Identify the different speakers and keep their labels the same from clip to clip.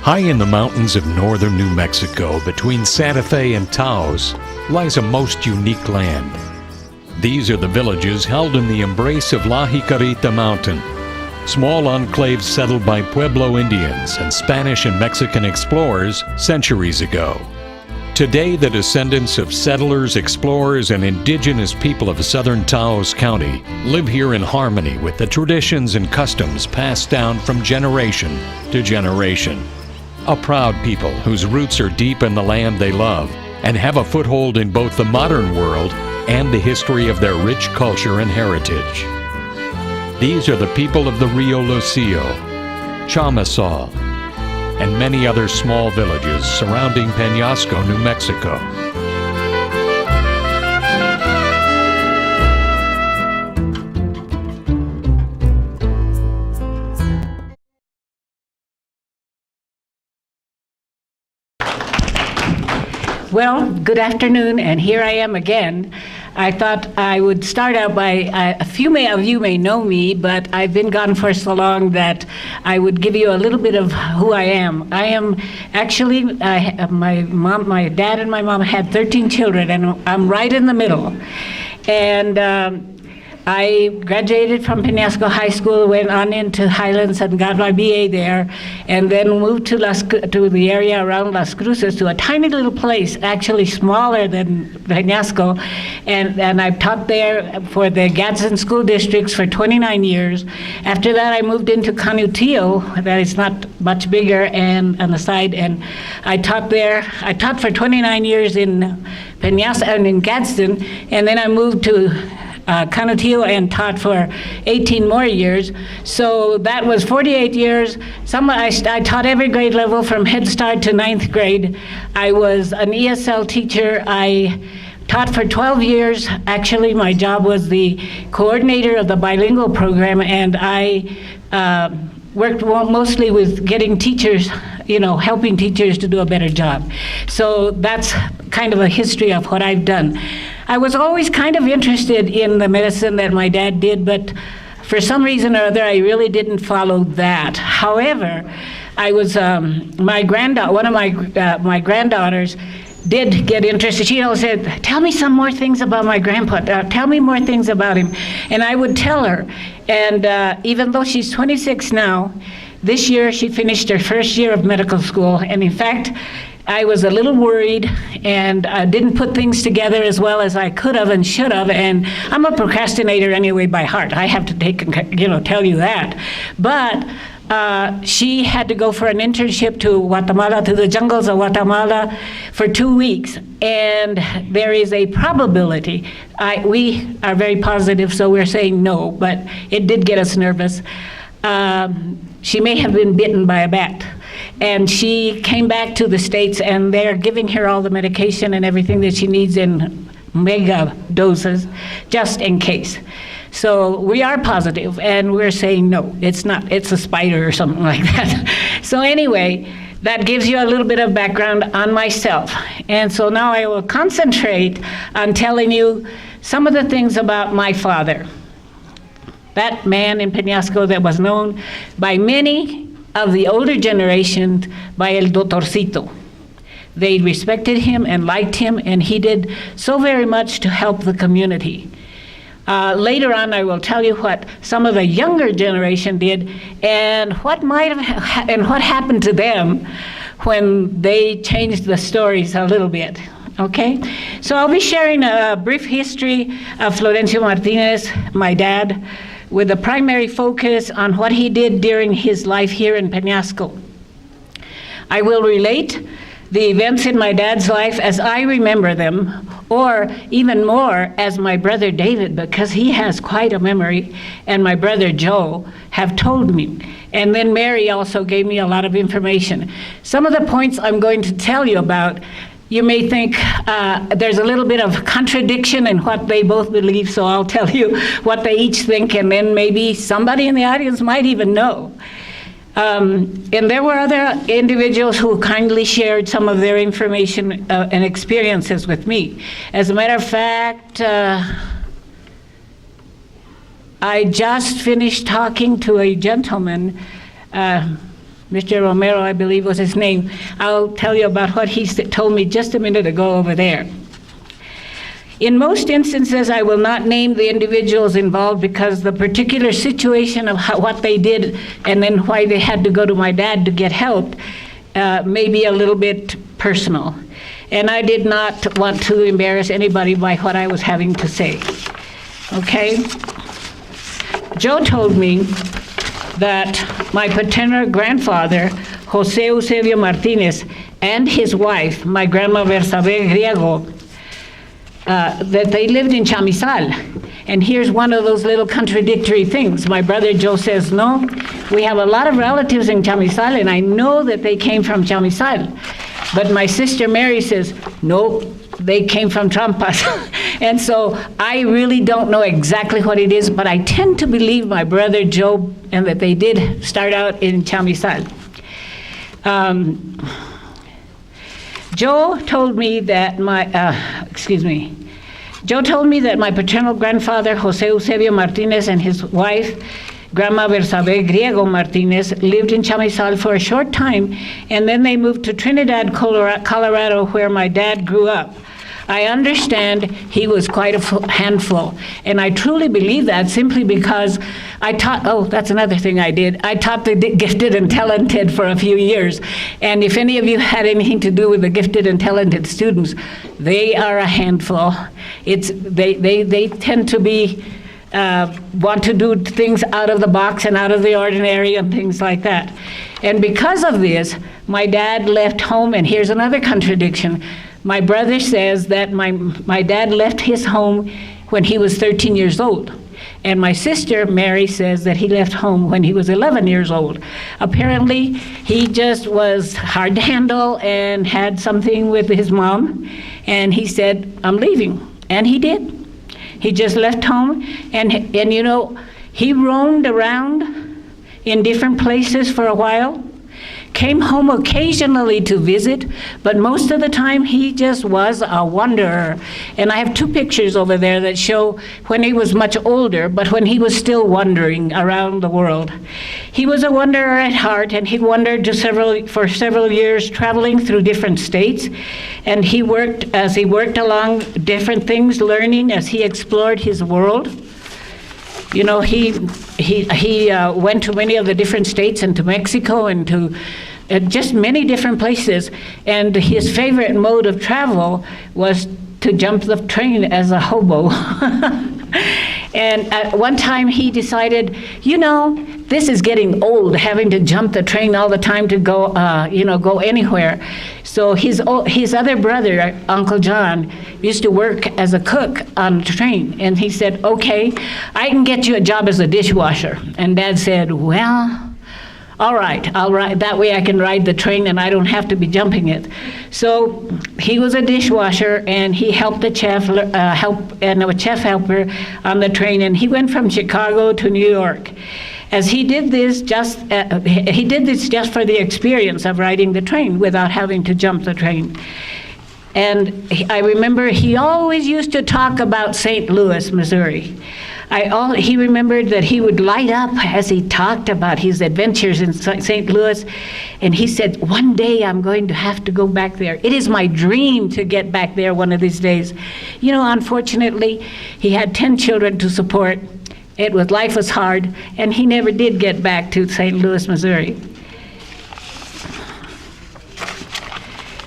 Speaker 1: High in the mountains of northern New Mexico, between Santa Fe and Taos, lies a most unique land. These are the villages held in the embrace of La Jicarita Mountain, small enclaves settled by Pueblo Indians and Spanish and Mexican explorers centuries ago. Today, the descendants of settlers, explorers, and indigenous people of southern Taos County live here in harmony with the traditions and customs passed down from generation to generation. A proud people whose roots are deep in the land they love and have a foothold in both the modern world and the history of their rich culture and heritage. These are the people of the Rio Lucio, Chamasal, and many other small villages surrounding Peñasco, New Mexico.
Speaker 2: Well, good afternoon, and here I am again. I thought I would start out by, a few of you may know me, but I've been gone for so long that I would give you a little bit of who I am. I am actually, my dad and my mom had 13 children, and I'm right in the middle. And I graduated from Peñasco High School, went on into Highlands and got my BA there, and then moved to the area around Las Cruces, to a tiny little place, actually smaller than Peñasco, and I've taught there for the Gadsden school districts for 29 years. After that, I moved into Connie, that is not much bigger, and on the side, and I taught there. I taught for 29 years in Peñasco and in Gadsden, and then I moved to Canutillo and taught for 18 more years. So that was 48 years. I taught every grade level from Head Start to 9th grade. I was an ESL teacher. I taught for 12 years. Actually, my job was the coordinator of the bilingual program, and I worked mostly with getting teachers, helping teachers to do a better job. So that's kind of a history of what I've done. I was always kind of interested in the medicine that my dad did, but for some reason or other, I really didn't follow that. However, I was, one of my granddaughters did get interested. She said, tell me some more things about my grandpa. Tell me more things about him. And I would tell her. And even though she's 26 now, this year she finished her first year of medical school. And in fact, I was a little worried and didn't put things together as well as I could have and should have. And I'm a procrastinator anyway by heart. I have to tell you that. But she had to go for an internship to Guatemala, to the jungles of Guatemala for 2 weeks. And there is a probability, we are very positive, so we're saying no, but it did get us nervous. She may have been bitten by a bat. And she came back to the States, and they're giving her all the medication and everything that she needs in mega doses, just in case. So we are positive, and we're saying no, it's not, it's a spider or something like that. So anyway, that gives you a little bit of background on myself. And so now I will concentrate on telling you some of the things about my father. That man in Peñasco that was known by many of the older generation by El Doctorcito. They respected him and liked him, and he did so very much to help the community. Later on, I will tell you what some of the younger generation did and what happened to them when they changed the stories a little bit. Okay? So I'll be sharing a brief history of Florencio Martinez, my dad, with a primary focus on what he did during his life here in Peñasco. I will relate the events in my dad's life as I remember them, or even more as my brother David, because he has quite a memory, and my brother Joe have told me. And then Mary also gave me a lot of information. Some of the points I'm going to tell you about, you may think there's a little bit of contradiction in what they both believe, so I'll tell you what they each think, and then maybe somebody in the audience might even know. And there were other individuals who kindly shared some of their information and experiences with me. As a matter of fact, I just finished talking to a gentleman Mr. Romero, I believe was his name. I'll tell you about what he told me just a minute ago over there. In most instances, I will not name the individuals involved because the particular situation of what they did and then why they had to go to my dad to get help may be a little bit personal. And I did not want to embarrass anybody by what I was having to say. Okay? Joe told me that my paternal grandfather, Jose Eusebio Martinez, and his wife, my grandma Bersabe Griego, that they lived in Chamizal. And here's one of those little contradictory things. My brother Joe says, no, we have a lot of relatives in Chamizal, and I know that they came from Chamizal. But my sister Mary says, no, they came from Trampas. And so I really don't know exactly what it is, but I tend to believe my brother Joe and that they did start out in Chamizal. Joe told me that my paternal grandfather, Jose Eusebio Martinez, and his wife, Grandma Bersabe Griego Martinez, lived in Chamizal for a short time, and then they moved to Trinidad, Colorado, where my dad grew up. I understand he was quite a handful, and I truly believe that simply because I taught, that's another thing I did. I taught the gifted and talented for a few years, and if any of you had anything to do with the gifted and talented students, they are a handful. They tend to be, want to do things out of the box and out of the ordinary and things like that. And because of this, my dad left home, and here's another contradiction. My brother says that my dad left his home when he was 13 years old. And my sister, Mary, says that he left home when he was 11 years old. Apparently, he just was hard to handle and had something with his mom. And he said, I'm leaving. And he did. He just left home. And you know, he roamed around in different places for a while. Came home occasionally to visit, but most of the time he just was a wanderer. And I have two pictures over there that show when he was much older, but when he was still wandering around the world. He was a wanderer at heart, and he wandered for several years, traveling through different states. And he worked along different things, learning as he explored his world. You know, he went to many of the different states and to Mexico and to just many different places. And his favorite mode of travel was to jump the train as a hobo. And at one time he decided, you know, this is getting old, having to jump the train all the time to go, go anywhere. So his other brother, Uncle John, used to work as a cook on the train. And he said, okay, I can get you a job as a dishwasher. And Dad said, well, all right, that way I can ride the train and I don't have to be jumping it. So he was a dishwasher, and he helped the chef, a chef helper on the train, and he went from Chicago to New York. As he did this just for the experience of riding the train without having to jump the train. And I remember he always used to talk about St. Louis, Missouri. He remembered that he would light up as he talked about his adventures in St. Louis, and he said, one day I'm going to have to go back there. It is my dream to get back there one of these days. You know, unfortunately, he had 10 children to support. Life was hard, and he never did get back to St. Louis, Missouri.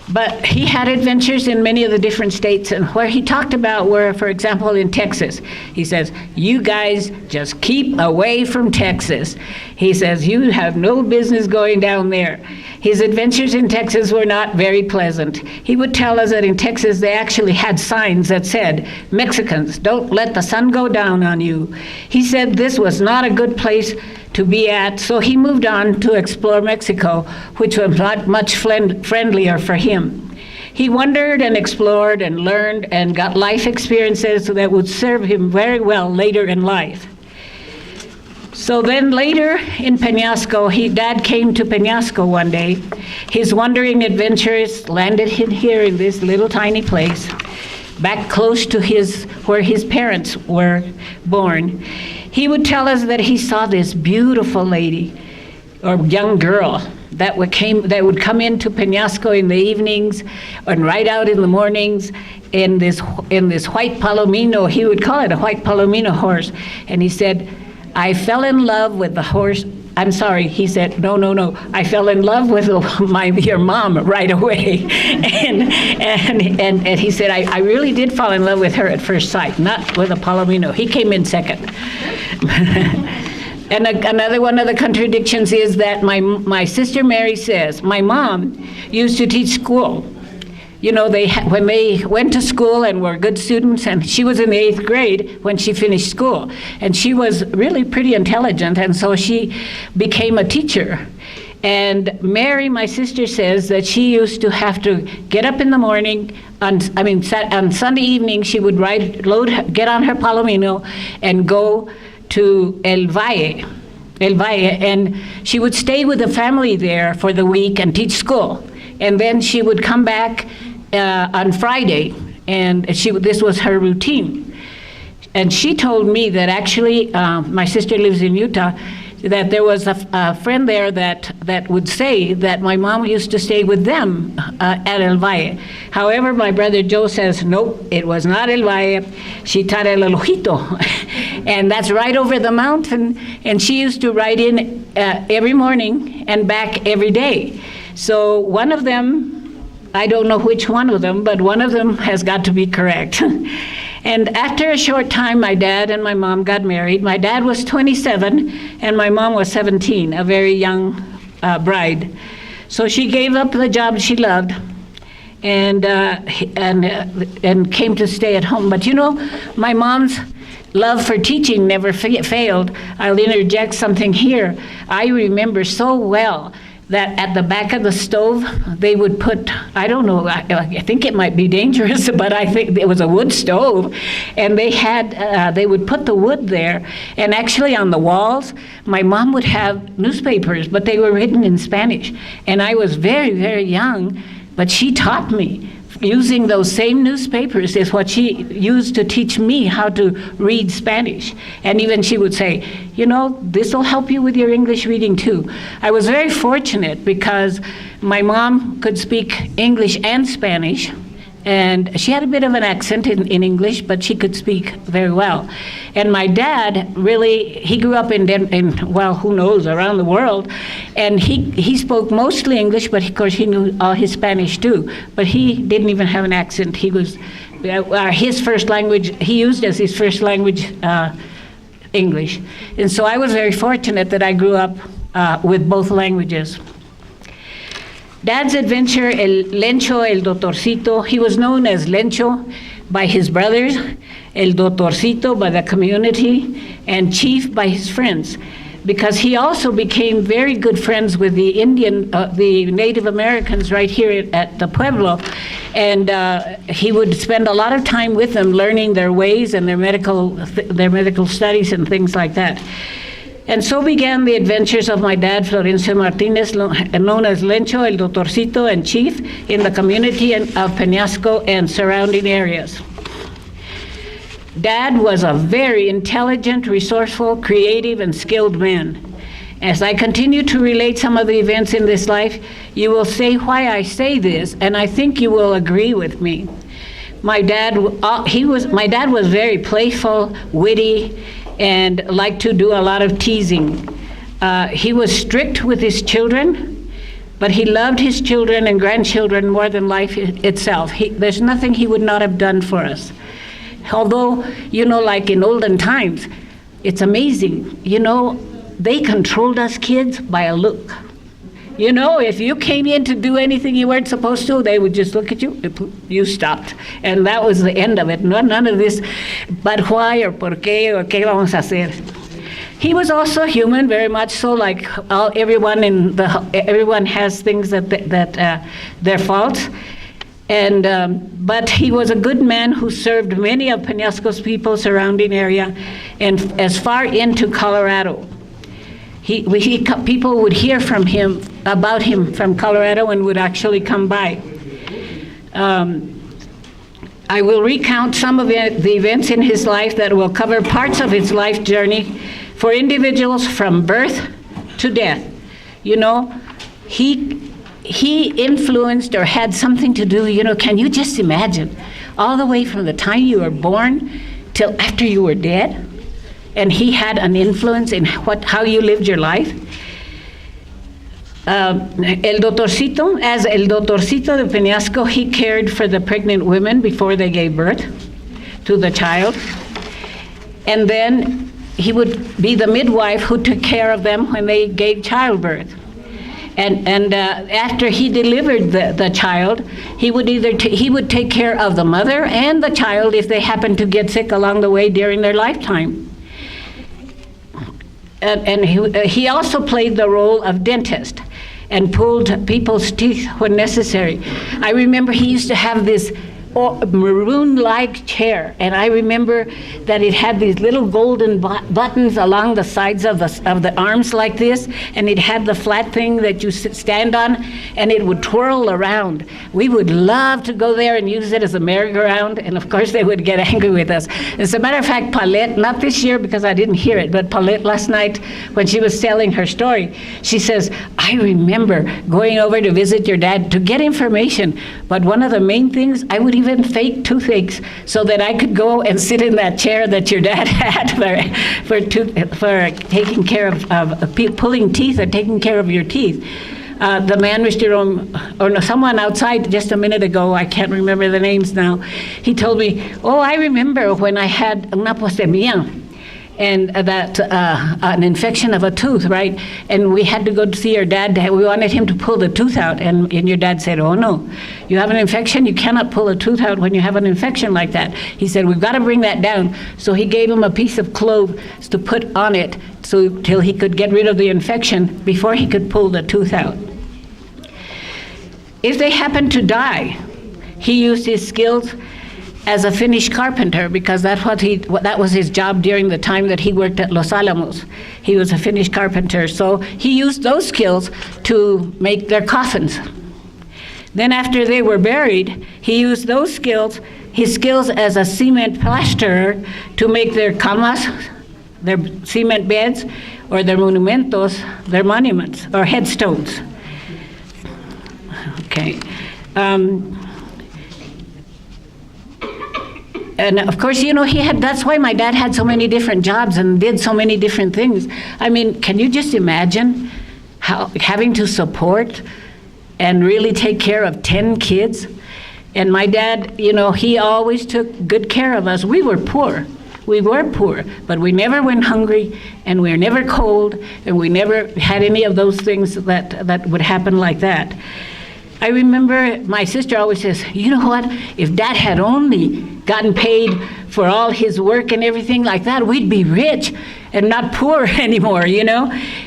Speaker 2: But he had adventures in many of the different states, and where he talked about were, for example, in Texas. He says, you guys just keep away from Texas. He says, you have no business going down there. His adventures in Texas were not very pleasant. He would tell us that in Texas they actually had signs that said, Mexicans, don't let the sun go down on you. He said this was not a good place to be at, so he moved on to explore Mexico, which was not much friendlier for him. He wandered and explored and learned and got life experiences that would serve him very well later in life. So then later in Peñasco, Dad came to Peñasco one day. His wandering adventures landed him here in this little tiny place, back close to where his parents were born. He would tell us that he saw this beautiful lady, or young girl, that would come into Peñasco in the evenings and ride out in the mornings in this white palomino. He would call it a white palomino horse. And he said, I fell in love with the horse. I'm sorry, he said, no, I fell in love with your mom right away. and he said, I really did fall in love with her at first sight, not with a palomino. He came in second. And another one of the contradictions is that my sister Mary says, my mom used to teach school. You know, when they went to school and were good students, and she was in the 8th grade when she finished school, and she was really pretty intelligent, and so she became a teacher. And Mary, my sister, says that she used to have to get up in the morning, on Sunday evening, she would get on her palomino and go to El Valle, and she would stay with the family there for the week and teach school. And then she would come back on Friday, and this was her routine. And she told me that actually, my sister lives in Utah, that there was a friend there that would say that my mom used to stay with them at El Valle. However, my brother Joe says, nope, it was not El Valle. She taught El Ojito. And that's right over the mountain. And she used to ride in every morning and back every day. So one of them, I don't know which one of them, but one of them has got to be correct. And after a short time, my dad and my mom got married. My dad was 27, and my mom was 17, a very young bride. So she gave up the job she loved and came to stay at home. But you know, my mom's love for teaching never failed. I'll interject something here. I remember so well that at the back of the stove, they would put, I don't know, I think it might be dangerous, but I think it was a wood stove, and they would put the wood there, and actually on the walls, my mom would have newspapers, but they were written in Spanish, and I was very, very young, but she taught me. Using those same newspapers is what she used to teach me how to read Spanish. And even she would say, you know, this will help you with your English reading too. I was very fortunate because my mom could speak English and Spanish, and she had a bit of an accent in English, but she could speak very well. And my dad really, he grew up well, who knows, around the world, and he spoke mostly English, but of course he knew all his Spanish too, but he didn't even have an accent. He was, his first language, he used as his first language English. And so I was very fortunate that I grew up with both languages. Dad's adventure, El Lencho, El Doctorcito, he was known as Lencho by his brothers, El Doctorcito by the community, and Chief by his friends, because he also became very good friends with the Native Americans right here at the Pueblo, and he would spend a lot of time with them learning their ways and their medical studies and things like that. And so began the adventures of my dad, Florencio Martinez, known as Lencho, El Doctorcito, and Chief in the community of Peñasco and surrounding areas. Dad was a very intelligent, resourceful, creative, and skilled man. As I continue to relate some of the events in this life, you will say why I say this, and I think you will agree with me. My dad was very playful, witty, and liked to do a lot of teasing. He was strict with his children, but he loved his children and grandchildren more than life itself. There's nothing he would not have done for us. Although, you know, like in olden times, it's amazing. You know, they controlled us kids by a look. You know, if you came in to do anything you weren't supposed to, they would just look at you, you stopped. And that was the end of it. None of this, but why or por qué or qué vamos a hacer. He was also human, very much so, like everyone has things that their faults. And but he was a good man who served many of Peñasco's people, surrounding area, and as far into Colorado. People would hear about him from Colorado and would actually come by. I will recount some of the events in his life that will cover parts of his life journey for individuals from birth to death. You know, he influenced or had something to do, can you just imagine, all the way from the time you were born till after you were dead, and he had an influence in how you lived your life. As el doctorcito de Peñasco, he cared for the pregnant women before they gave birth to the child. And then he would be the midwife who took care of them when they gave childbirth. And after he delivered the child, he would he would take care of the mother and the child if they happened to get sick along the way during their lifetime. And he also played the role of dentist and pulled people's teeth when necessary. I remember he used to have this maroon-like chair, and I remember that it had these little golden buttons along the sides of the arms like this, and it had the flat thing that you stand on, and it would twirl around. We would love to go there and use it as a merry-go-round, and of course they would get angry with us. As a matter of fact, Paulette, not this year because I didn't hear it, but Paulette last night when she was telling her story, she says, I remember going over to visit your dad to get information, but one of the main things, I would even fake toothaches so that I could go and sit in that chair that your dad had for taking care of pulling teeth or taking care of your teeth. The man, someone outside just a minute ago, I can't remember the names now, he told me, oh, I remember when I had una postemia, and that an infection of a tooth, right? And we had to go to see your dad. We wanted him to pull the tooth out, and your dad said, oh no, you have an infection, you cannot pull a tooth out when you have an infection like that. He said, we've got to bring that down. So he gave him a piece of clove to put on it till he could get rid of the infection before he could pull the tooth out. If they happened to die, he used his skills as a Finnish carpenter, because that was his job during the time that he worked at Los Alamos. He was a Finnish carpenter, so he used those skills to make their coffins. Then after they were buried, he used his skills as a cement plasterer to make their camas, their cement beds, or their monumentos, their monuments, or headstones. Okay. And of course, that's why my dad had so many different jobs and did so many different things. I mean, can you just imagine having to support and really take care of 10 kids? And my dad, he always took good care of us. We were poor, but we never went hungry, and we were never cold, and we never had any of those things that would happen like that. I remember my sister always says, you know what, if Dad had only gotten paid for all his work and everything like that, we'd be rich and not poor anymore,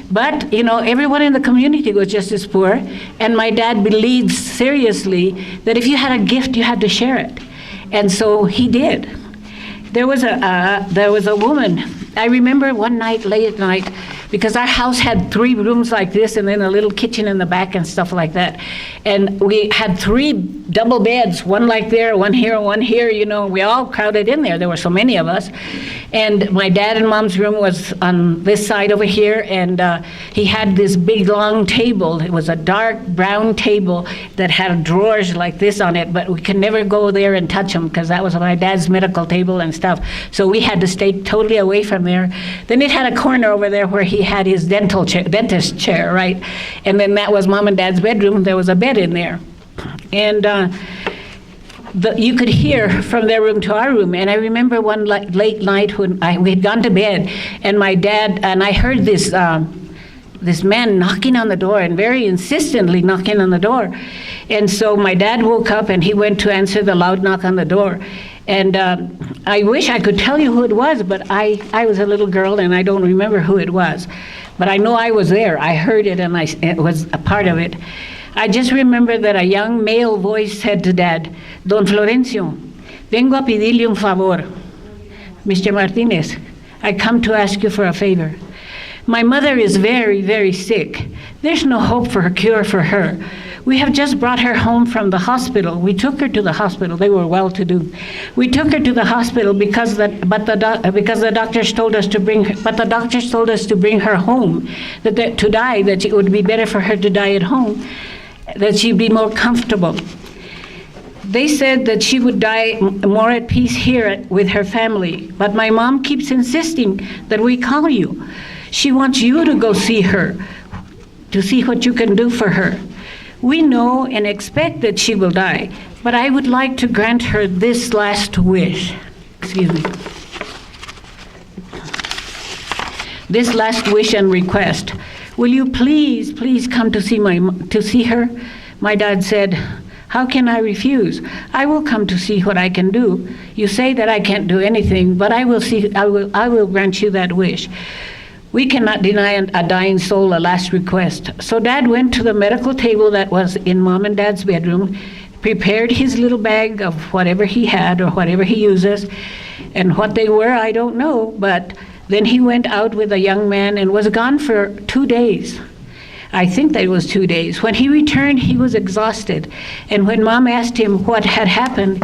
Speaker 2: But, everyone in the community was just as poor, and my dad believed seriously that if you had a gift, you had to share it. And so he did. There was a woman, I remember one night, late at night, because our house had 3 rooms like this and then a little kitchen in the back and stuff like that. And we had 3 double beds, one like there, one here, we all crowded in there. There were so many of us. And my dad and mom's room was on this side over here, and he had this big long table. It was a dark brown table that had drawers like this on it, but we could never go there and touch them because that was my dad's medical table and stuff. So we had to stay totally away from there. Then it had a corner over there where he had his dentist chair, right? And then that was Mom and Dad's bedroom. There was a bed in there. And you could hear from their room to our room. And I remember one late night when we had gone to bed, and my dad, and I heard this man knocking on the door, and very insistently knocking on the door. And so my dad woke up and he went to answer the loud knock on the door. And I wish I could tell you who it was, but I was a little girl and I don't remember who it was. But I know I was there. I heard it and it was a part of it. I just remember that a young male voice said to Dad, Don Florencio, vengo a pedirle un favor. Mr. Martinez, I come to ask you for a favor. My mother is very, very sick. There's no hope for a cure for her. We have just brought her home from the hospital. We took her to the hospital. They were well-to-do. We took her to the hospital because the doctors told us to bring her home, to die, that it would be better for her to die at home, that she'd be more comfortable. They said that she would die more at peace here with her family, but my mom keeps insisting that we call you. She wants you to go see her, to see what you can do for her. We know and expect that she will die, but I would like to grant her this last wish. Excuse me. This last wish and request. Will you please come to see her? My dad said, how can I refuse? I will come to see what I can do. You say that I can't do anything, but I will grant you that wish. We cannot deny a dying soul a last request. So Dad went to the medical table that was in Mom and Dad's bedroom, prepared his little bag of whatever he had or whatever he uses, and what they were, I don't know, but then he went out with a young man and was gone for 2 days. I think that it was 2 days. When he returned, he was exhausted. And when Mom asked him what had happened,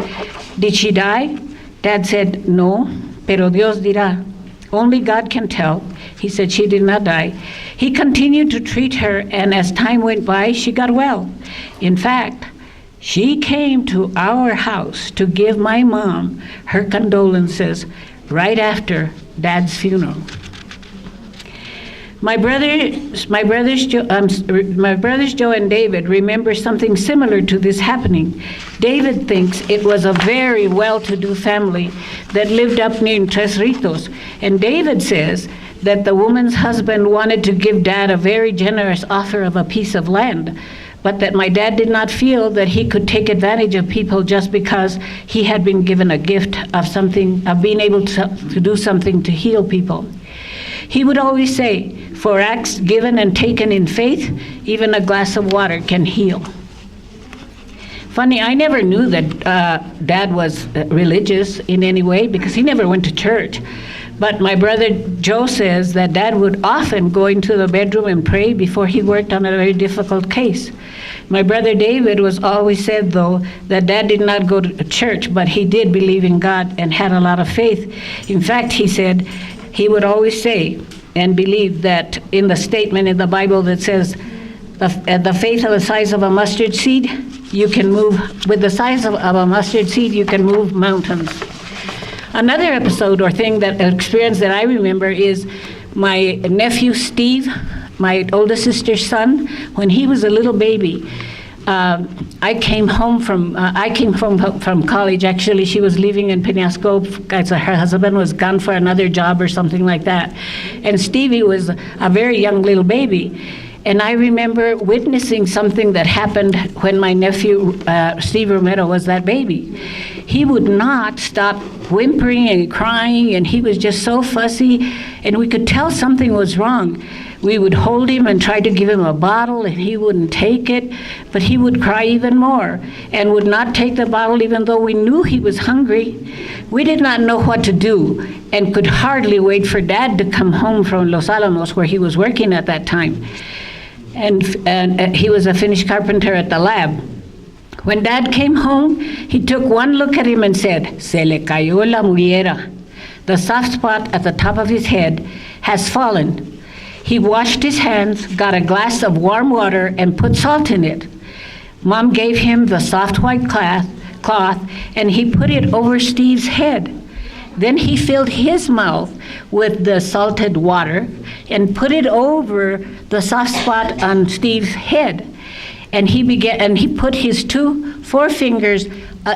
Speaker 2: did she die? Dad said, no, pero Dios dirá. Only God can tell. He said she did not die. He continued to treat her, and as time went by, she got well. In fact, she came to our house to give my mom her condolences right after Dad's funeral. My brothers Joe and David remember something similar to this happening. David thinks it was a very well-to-do family that lived up near Tres Ritos, and David says that the woman's husband wanted to give Dad a very generous offer of a piece of land, but that my dad did not feel that he could take advantage of people just because he had been given a gift of being able to do something to heal people. He would always say, for acts given and taken in faith, even a glass of water can heal. Funny, I never knew that Dad was religious in any way because he never went to church. But my brother Joe says that Dad would often go into the bedroom and pray before he worked on a very difficult case. My brother David was always said, though, that Dad did not go to church, but he did believe in God and had a lot of faith. In fact, he said, he would always say and believe that in the statement in the Bible that says, the faith of the size of a mustard seed, you can move, with the size of a mustard seed, you can move mountains. Another episode or experience that I remember is my nephew Steve, my oldest sister's son, when he was a little baby. I came from college. Actually, she was living in Penasco because her husband was gone for another job or something like that. And Stevie was a very young little baby. And I remember witnessing something that happened when my nephew, Steve Romero, was that baby. He would not stop whimpering and crying, and he was just so fussy, and we could tell something was wrong. We would hold him and try to give him a bottle, and he wouldn't take it, but he would cry even more and would not take the bottle even though we knew he was hungry. We did not know what to do and could hardly wait for Dad to come home from Los Alamos, where he was working at that time. And he was a finished carpenter at the lab. When Dad came home, he took one look at him and said, "Se le cayó la mollera." The soft spot at the top of his head has fallen. He washed his hands, got a glass of warm water, and put salt in it. Mom gave him the soft white cloth, and he put it over Steve's head. Then he filled his mouth with the salted water and put it over the soft spot on Steve's head. And he put his 2 forefingers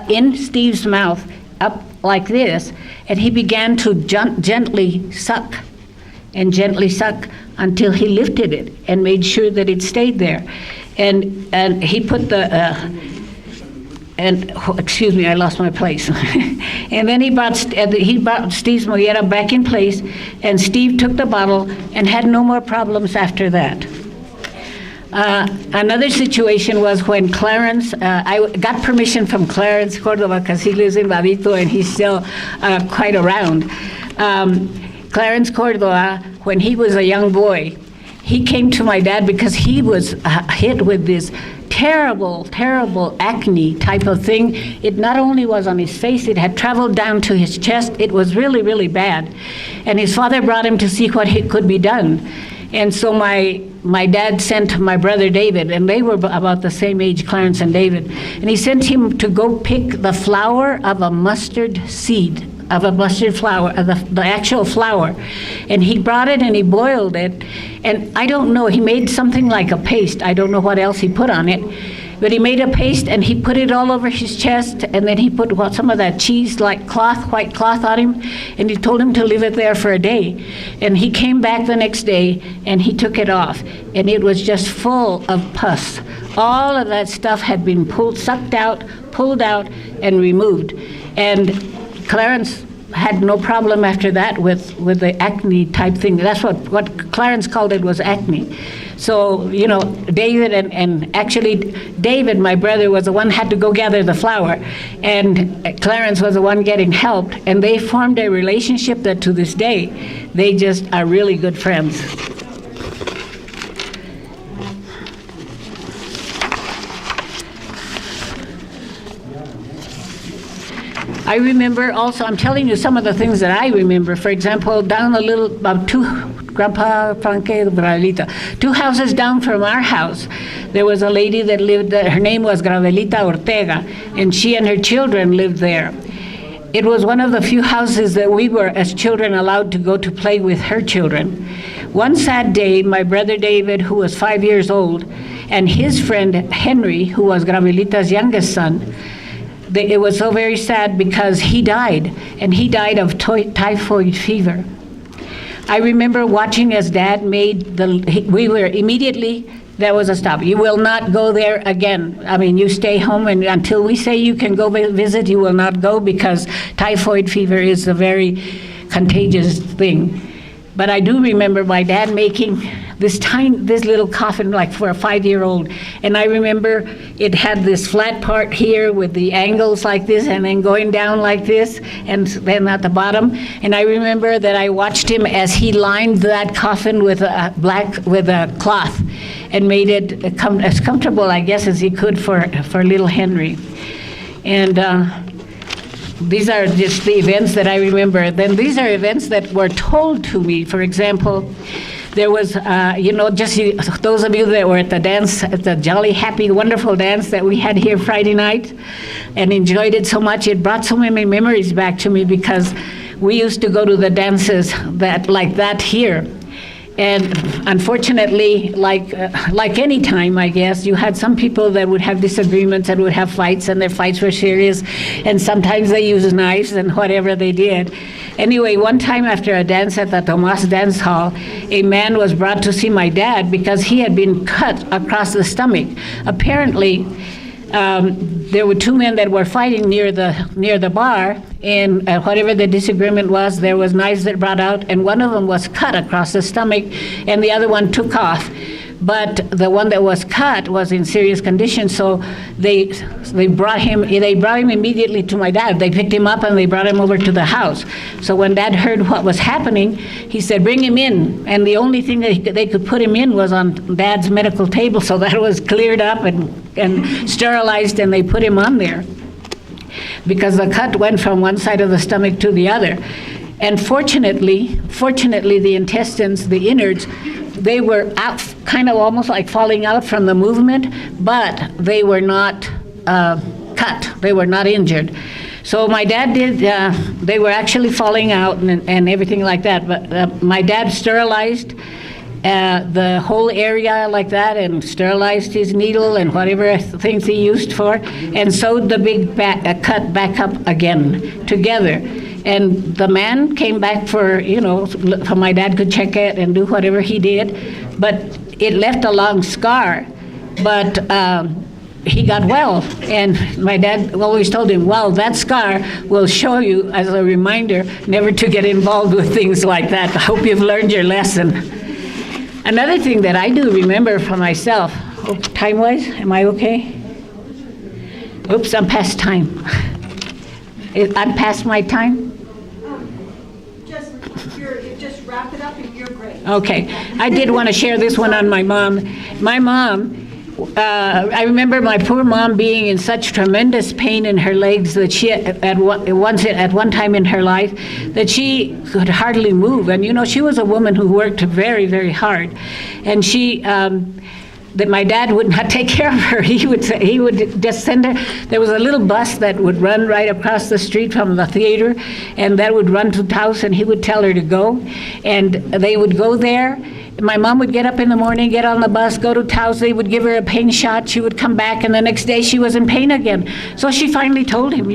Speaker 2: in Steve's mouth up like this, and he began to gently suck until he lifted it and made sure that it stayed there. And he put excuse me, I lost my place. And then he brought Steve's mollera back in place, and Steve took the bottle and had no more problems after that. Another situation was when Clarence, I got permission from Clarence Cordova because he lives in Babito and he's still quite around. Clarence Cordova, when he was a young boy, he came to my dad because he was hit with this terrible, terrible acne type of thing. It not only was on his face, it had traveled down to his chest. It was really, really bad. And his father brought him to see what could be done. And so my dad sent my brother David, and they were about the same age, Clarence and David, and he sent him to go pick the flower of a mustard seed, of a mustard flower, the actual flower. And he brought it and he boiled it, and I don't know, he made something like a paste. I don't know what else he put on it, but he made a paste and he put it all over his chest, and then he put some of that cheese-like cloth, white cloth on him, and he told him to leave it there for a day. And he came back the next day and he took it off, and it was just full of pus. All of that stuff had been sucked out, pulled out, and removed. And Clarence had no problem after that with the acne type thing. That's what Clarence called it, was acne. So, David and actually David, my brother, was the one who had to go gather the flower, and Clarence was the one getting helped, and they formed a relationship that to this day, they just are really good friends. I remember also, I'm telling you some of the things that I remember. For example, down a little, about two houses down from our house, there was a lady that lived there. Her name was Gravelita Ortega, and she and her children lived there. It was one of the few houses that we were, as children, allowed to go to play with her children. One sad day, my brother David, who was 5 years old, and his friend Henry, who was Gravelita's youngest son, it was so very sad because he died, and he died of typhoid fever. I remember watching as Dad made we were immediately, there was a stop. You will not go there again. I mean, you stay home, and until we say you can go visit, you will not go, because typhoid fever is a very contagious thing. But I do remember my dad making this little coffin, like for a 5-year-old. And I remember it had this flat part here with the angles like this, and then going down like this, and then at the bottom. And I remember that I watched him as he lined that coffin with a cloth, and made it as comfortable, I guess, as he could for little Henry. And these are just the events that I remember. Then these are events that were told to me. For example, there was, those of you that were at the dance, at the jolly, happy, wonderful dance that we had here Friday night and enjoyed it so much, it brought so many memories back to me, because we used to go to the dances like that here. And unfortunately, like any time, I guess, you had some people that would have disagreements and would have fights, and their fights were serious, and sometimes they used knives and whatever they did. Anyway, one time after a dance at the Tomas Dance Hall, a man was brought to see my dad because he had been cut across the stomach. Apparently, there were two men that were fighting near the bar, and whatever the disagreement was, there was knives that brought out, and one of them was cut across the stomach, and the other one took off. But the one that was cut was in serious condition, so they brought him immediately to my dad. They picked him up and they brought him over to the house. So when Dad heard what was happening, he said, "Bring him in." And the only thing that they could put him in was on Dad's medical table, so that was cleared up and sterilized, and they put him on there, because the cut went from one side of the stomach to the other. And fortunately, the intestines, the innards, they were out, kind of almost like falling out from the movement, but they were not cut. They were not injured. So my dad did, they were actually falling out and everything like that, but my dad sterilized the whole area like that, and sterilized his needle and whatever things he used for, and sewed the big cut back up again together. And the man came back for my dad could check it and do whatever he did, but it left a long scar, but he got well. And my dad always told him, well, that scar will show you as a reminder never to get involved with things like that. I hope you've learned your lesson. Another thing that I do remember for myself, time-wise, am I okay? Oops, I'm past time. I'm past my time?
Speaker 3: Just wrap it up and you're great.
Speaker 2: Okay. I did want to share this one on my mom. My mom I remember my poor mom being in such tremendous pain in her legs that she, at one time in her life, that she could hardly move. And, she was a woman who worked very, very hard. And that my dad would not take care of her. He would just send her. There was a little bus that would run right across the street from the theater, and that would run to Taos, and he would tell her to go. And they would go there. My mom would get up in the morning, get on the bus, go to Taos. They would give her a pain shot. She would come back, and the next day she was in pain again. So she finally told him,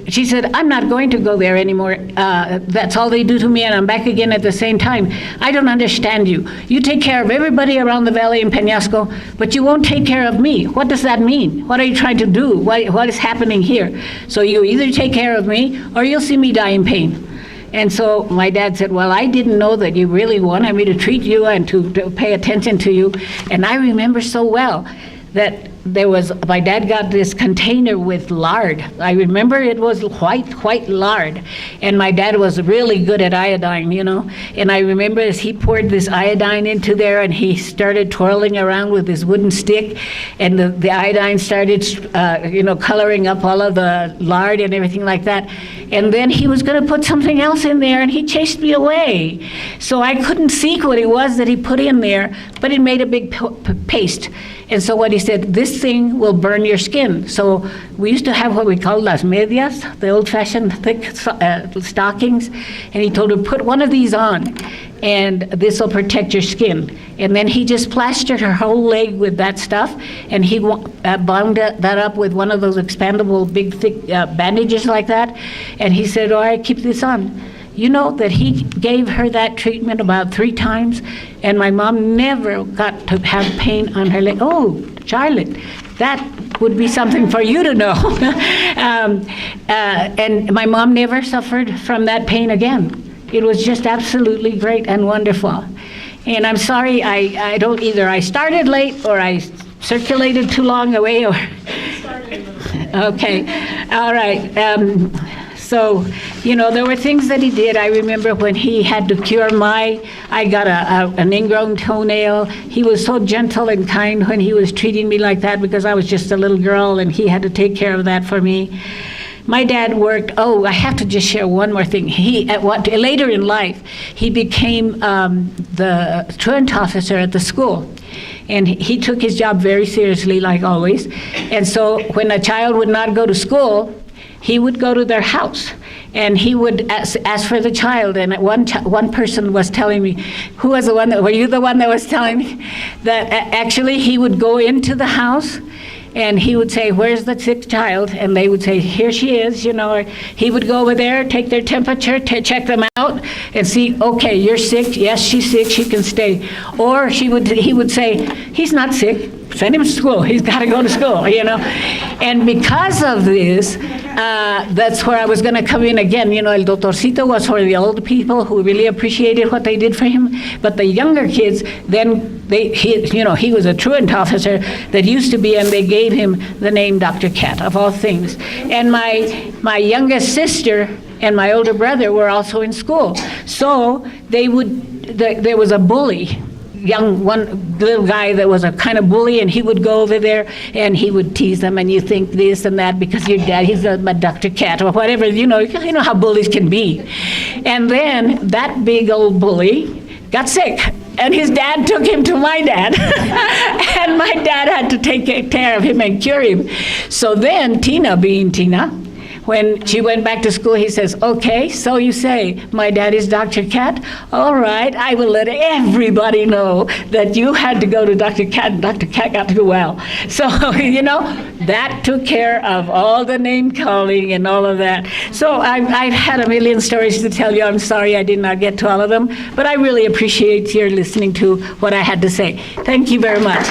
Speaker 2: she said, I'm not going to go there anymore. That's all they do to me, and I'm back again at the same time. I don't understand you. You take care of everybody around the valley in Peñasco, but you won't take care of me. What does that mean? What are you trying to do? What is happening here? So you either take care of me, or you'll see me die in pain. And so my dad said, well, I didn't know that you really wanted me to treat you and to pay attention to you. And I remember so well that my dad got this container with lard. I remember it was white lard. And my dad was really good at iodine, And I remember as he poured this iodine into there and he started twirling around with his wooden stick, and the iodine started, coloring up all of the lard and everything like that. And then he was going to put something else in there, and he chased me away. So I couldn't see what it was that he put in there, but it made a big paste. And so what he said, this thing will burn your skin. So we used to have what we call las medias, the old-fashioned thick stockings. And he told her, put one of these on, and this will protect your skin. And then he just plastered her whole leg with that stuff, and he bound that up with one of those expandable big thick bandages like that. And he said, all right, keep this on. You know that he gave her that treatment about 3 times, and my mom never got to have pain on her leg. Oh, Charlotte, that would be something for you to know. And my mom never suffered from that pain again. It was just absolutely great and wonderful. And I'm sorry, I don't either. I started late, or I circulated too long away, or... Okay, all right. So, there were things that he did. I remember when he had to cure I got an ingrown toenail. He was so gentle and kind when he was treating me like that, because I was just a little girl and he had to take care of that for me. My dad worked, I have to just share one more thing. Later in life, he became the truant officer at the school. And he took his job very seriously, like always. And so when a child would not go to school, he would go to their house, and he would ask for the child. And one person was telling me, were you the one that was telling me that actually he would go into the house and he would say, where's the sick child? And they would say, here she is, or he would go over there, take their temperature, check them out, and see, okay, you're sick, yes, she's sick, she can stay. Or he would say, he's not sick, send him to school, he's got to go to school, And because of this, that's where I was going to come in again. El doctorcito was for the old people who really appreciated what they did for him, but the younger kids, then he was a truant officer that used to be, and they gave him the name Dr. Cat, of all things. And my youngest sister and my older brother were also in school. So there was a bully, one little guy that was a kind of bully, and he would go over there and he would tease them, and you think this and that because your dad, he's a Dr. Cat or whatever, you know how bullies can be. And then that big old bully got sick, and his dad took him to my dad. And my dad had to take care of him and cure him. So then Tina, being Tina, when she went back to school, he says, okay, so you say my dad is Dr. Cat? All right, I will let everybody know that you had to go to Dr. Cat, and Dr. Cat got to do well. So, that took care of all the name calling and all of that. So I've had a million stories to tell you. I'm sorry I did not get to all of them, but I really appreciate your listening to what I had to say. Thank you very much.